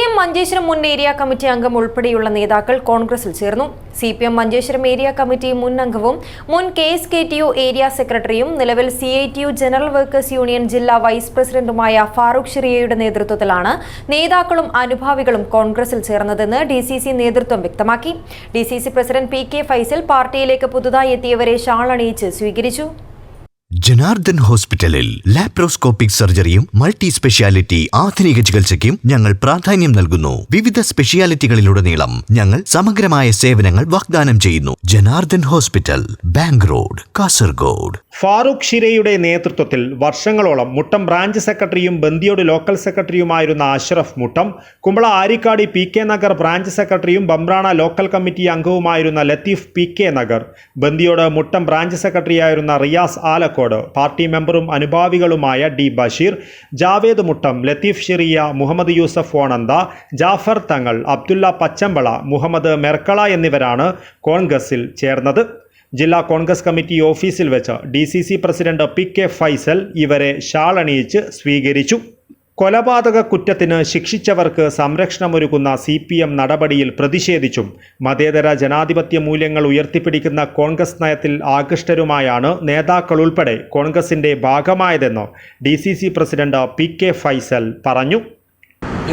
CPM Manjeshwaram മുൻ area committee അംഗം ഉൾപ്പെടെയുള്ള നേതാക്കൾ കോൺഗ്രസിൽ ചേർന്നു. CPM മഞ്ചേശ്വരം ഏരിയ കമ്മിറ്റി മുൻ അംഗവും മുൻ KSKTU ഏരിയ സെക്രട്ടറിയും നിലവിൽ CITU ജനറൽ വർക്കേഴ്സ് യൂണിയൻ ജില്ലാ വൈസ് പ്രസിഡന്റുമായ ഫാറൂഖ് ഷിറിയയുടെ നേതൃത്വത്തിലാണ് നേതാക്കളും അനുഭാവികളും കോൺഗ്രസിൽ ചേർന്നതെന്ന് DCC നേതൃത്വം വ്യക്തമാക്കി. DCC പ്രസിഡന്റ് PK ഫൈസൽ പാർട്ടിയിലേക്ക് പുതുതായി എത്തിയവരെ ഷാൾ അണിയിച്ച് സ്വീകരിച്ചു. ജനാർദ്ദൻ ഹോസ്പിറ്റലിൽ ലാപ്രോസ്കോപ്പിക് സർജറിയും മൾട്ടി സ്പെഷ്യാലിറ്റി ആധുനിക ചികിത്സയ്ക്കും ഞങ്ങൾ പ്രാധാന്യം നൽകുന്നു. വിവിധ സ്പെഷ്യാലിറ്റികളിലുടനീളം ഞങ്ങൾ സമഗ്രമായ സേവനങ്ങൾ വാഗ്ദാനം ചെയ്യുന്നു. Janardhan hospital, bank road, Kasaragod. Farooq ഷിരയുടെ നേതൃത്വത്തിൽ വർഷങ്ങളോളം മുട്ടം ബ്രാഞ്ച് സെക്രട്ടറിയും ബന്ദിയോട് ലോക്കൽ സെക്രട്ടറിയുമായിരുന്ന അഷ്റഫ് മുട്ടം, കുമ്പള ആരിക്കാടി PK നഗർ ബ്രാഞ്ച് സെക്രട്ടറിയും ബംബ്രാണ ലോക്കൽ കമ്മിറ്റി അംഗവുമായിരുന്ന ലത്തീഫ് PK നഗർ, ബന്ദിയോട് മുട്ടം ബ്രാഞ്ച് സെക്രട്ടറിയായിരുന്ന റിയാസ് ആലക്കോട്, പാർട്ടി മെമ്പറും അനുഭാവികളുമായ D ബഷീർ, ജാവേദ് മുട്ടം, ലത്തീഫ് ഷിറിയ, മുഹമ്മദ് യൂസഫ് ഓണന്ത, ജാഫർ തങ്ങൾ, അബ്ദുള്ള പച്ചമ്പള, മുഹമ്മദ് മെർക്കള എന്നിവരാണ് കോൺഗ്രസിൽ ചേർന്നത്. ജില്ലാ കോൺഗ്രസ് കമ്മിറ്റി ഓഫീസിൽ വെച്ച് DCC പ്രസിഡന്റ് PK ഫൈസൽ ഇവരെ ഷാൾ അണിയിച്ച് സ്വീകരിച്ചു. കൊലപാതക കുറ്റത്തിന് ശിക്ഷിച്ചവർക്ക് സംരക്ഷണമൊരുക്കുന്ന CPM നടപടിയിൽ പ്രതിഷേധിച്ചും മതേതര ജനാധിപത്യ മൂല്യങ്ങൾ ഉയർത്തിപ്പിടിക്കുന്ന കോൺഗ്രസ് നയത്തിൽ ആകൃഷ്ടരുമായാണ് നേതാക്കൾ ഉൾപ്പെടെ കോൺഗ്രസിന്റെ ഭാഗമായതെന്ന് DCC പ്രസിഡന്റ് PK ഫൈസൽ പറഞ്ഞു.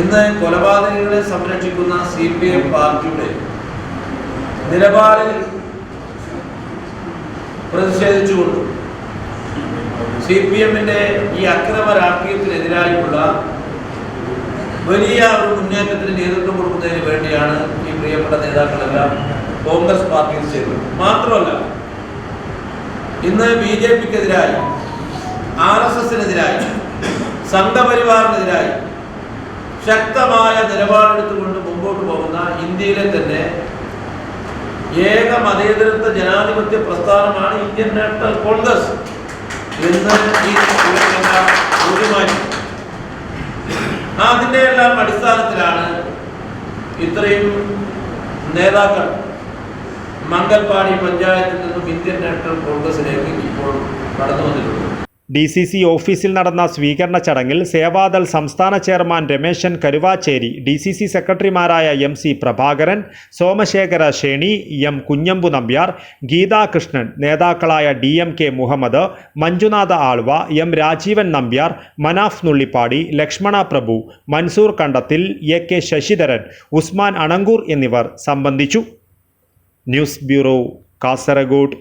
ഇന്ന് കൊലപാതകങ്ങളെ സംരക്ഷിക്കുന്ന CPM പാർട്ടിയുടെ നിലപാടിൽ പ്രതിഷേധിച്ചുകൊണ്ടും CPM-ന്റെ ഈ അക്രമ രാഷ്ട്രീയത്തിനെതിരായിട്ടുള്ള വലിയ ഒരു മുന്നേറ്റത്തിന് നേതൃത്വം കൊടുക്കുന്നതിന് വേണ്ടിയാണ് ഈ പ്രിയപ്പെട്ട നേതാക്കളെല്ലാം കോൺഗ്രസ് പാർട്ടിയിൽ ചേരുന്നത്. മാത്രമല്ല, ഇന്ന് BJP-ക്കെതിരായി, RSS-നെതിരായി, സംഘപരിവാറിനെതിരായി ശക്തമായ നിലപാടെടുത്തുകൊണ്ട് മുമ്പോട്ട് പോകുന്ന ഇന്ത്യയിലെ തന്നെ ഏക മതേതരത്വ ജനാധിപത്യ പ്രസ്ഥാനമാണ് ഇന്ത്യൻ നാഷണൽ കോൺഗ്രസ് എന്ന് അതിൻ്റെ എല്ലാം അടിസ്ഥാനത്തിലാണ് ഇത്രയും നേതാക്കൾ മംഗൽപാടി പഞ്ചായത്തിൽ നിന്നും ഇന്ത്യൻ നാഷണൽ കോൺഗ്രസിലേക്ക് ഇപ്പോൾ കടന്നു വന്നിട്ടുണ്ട്. DCC ഓഫീസിൽ നടന്ന സ്വീകരണ ചടങ്ങിൽ സേവാദൾ സംസ്ഥാന ചെയർമാൻ രമേശൻ കരുവാച്ചേരി, DCC സെക്രട്ടറിമാരായ MC പ്രഭാകരൻ, സോമശേഖര ഷേണി, M കുഞ്ഞമ്പു നമ്പ്യാർ, ഗീതാകൃഷ്ണൻ, നേതാക്കളായ DMK മുഹമ്മദ്, മഞ്ജുനാഥ ആൾവ, M രാജീവൻ നമ്പ്യാർ, മനാഫ് നുള്ളിപ്പാടി, ലക്ഷ്മണ പ്രഭു, മൻസൂർ കണ്ടത്തിൽ, AK ശശിധരൻ, ഉസ്മാൻ അണങ്കൂർ എന്നിവർ സംബന്ധിച്ചു. News bureau, Kasaragod.